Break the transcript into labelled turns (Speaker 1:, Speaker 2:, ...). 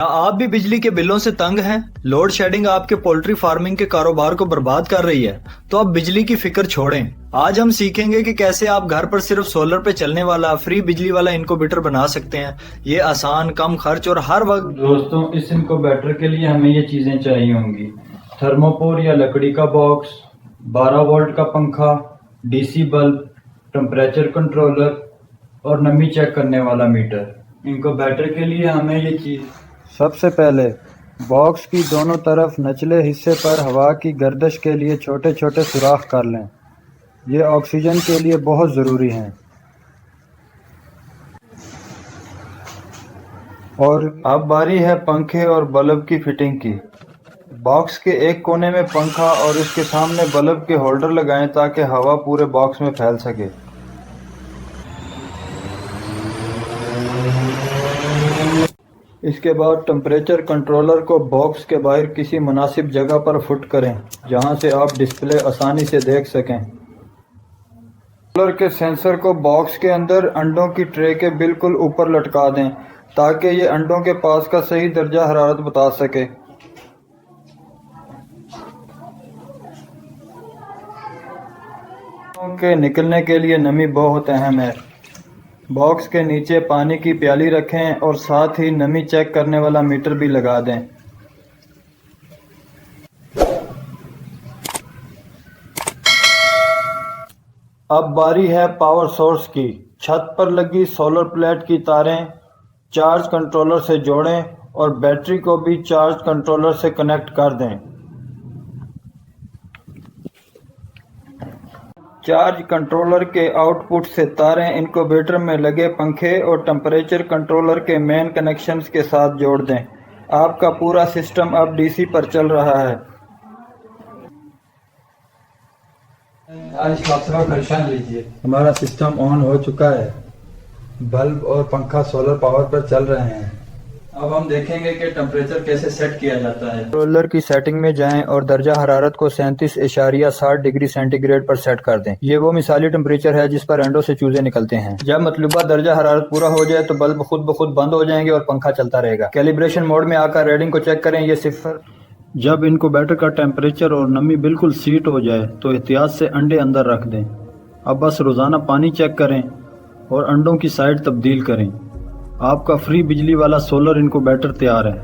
Speaker 1: کیا آپ بھی بجلی کے بلوں سے تنگ ہیں؟ لوڈ شیڈنگ آپ کے پولٹری فارمنگ کے کاروبار کو برباد کر رہی ہے تو اب بجلی کی فکر چھوڑیں۔ آج ہم سیکھیں گے کہ کیسے آپ گھر پر صرف سولر پہ چلنے والا فری بجلی والا انکوبیٹر بنا سکتے ہیں۔ یہ آسان، کم خرچ اور ہر وقت۔
Speaker 2: دوستوں، اس انکوبیٹر کے لیے ہمیں یہ چیزیں چاہیے ہوں گی: تھرموپور یا لکڑی کا باکس، 12 وولٹ کا پنکھا، D C bulb, temperature controller اور نمی چیک کرنے والا میٹر۔ انکوبیٹر کے لیے ہمیں یہ چیز سب سے پہلے باکس کی دونوں طرف نچلے حصے پر ہوا کی گردش کے لیے چھوٹے چھوٹے سوراخ کر لیں۔ یہ آکسیجن کے لیے بہت ضروری ہیں۔ اور اب باری ہے پنکھے اور بلب کی فٹنگ کی۔ باکس کے ایک کونے میں پنکھا اور اس کے سامنے بلب کے ہولڈر لگائیں تاکہ ہوا پورے باکس میں پھیل سکے۔ اس کے بعد ٹمپریچر کنٹرولر کو باکس کے باہر کسی مناسب جگہ پر فٹ کریں جہاں سے آپ ڈسپلے آسانی سے دیکھ سکیں۔ کنٹرولر کے سینسر کو باکس کے اندر انڈوں کی ٹرے کے بالکل اوپر لٹکا دیں تاکہ یہ انڈوں کے پاس کا صحیح درجہ حرارت بتا سکے۔ انڈوں کے نکلنے کے لیے نمی بہت اہم ہے۔ باکس کے نیچے پانی کی پیالی رکھیں اور ساتھ ہی نمی چیک کرنے والا میٹر بھی لگا دیں۔ اب باری ہے پاور سورس کی۔ چھت پر لگی سولر پلیٹ کی تاریں چارج کنٹرولر سے جوڑیں اور بیٹری کو بھی چارج کنٹرولر سے کنیکٹ کر دیں۔ چارج کنٹرولر کے آؤٹ پٹ سے تاریں انکوبیٹر میں لگے پنکھے اور ٹمپریچر کنٹرولر کے مین کنیکشنز کے ساتھ جوڑ دیں۔ آپ کا پورا سسٹم اب ڈی سی پر چل رہا ہے۔ ہمارا سسٹم آن ہو چکا ہے۔ بلب اور پنکھا سولر پاور پر چل رہے ہیں۔ اب ہم دیکھیں گے کہ ٹمپریچر کیسے سیٹ کیا جاتا ہے۔ کنٹرولر کی سیٹنگ میں جائیں اور درجہ حرارت کو 37.60 ڈگری سینٹی گریڈ پر سیٹ کر دیں۔ یہ وہ مثالی ٹمپریچر ہے جس پر انڈوں سے چوزے نکلتے ہیں۔ جب مطلوبہ درجہ حرارت پورا ہو جائے تو بلب خود بخود بند ہو جائیں گے اور پنکھا چلتا رہے گا۔ کیلیبریشن موڈ میں آ کر ریڈنگ کو چیک کریں، یہ 0۔ جب انکوبیٹر کا ٹمپریچر اور نمی بالکل سیٹ ہو جائے تو احتیاط سے انڈے اندر رکھ دیں۔ اب بس روزانہ پانی چیک کریں اور انڈوں کی سائز تبدیل کریں۔ آپ کا فری بجلی والا سولر انکوبیٹر تیار ہے۔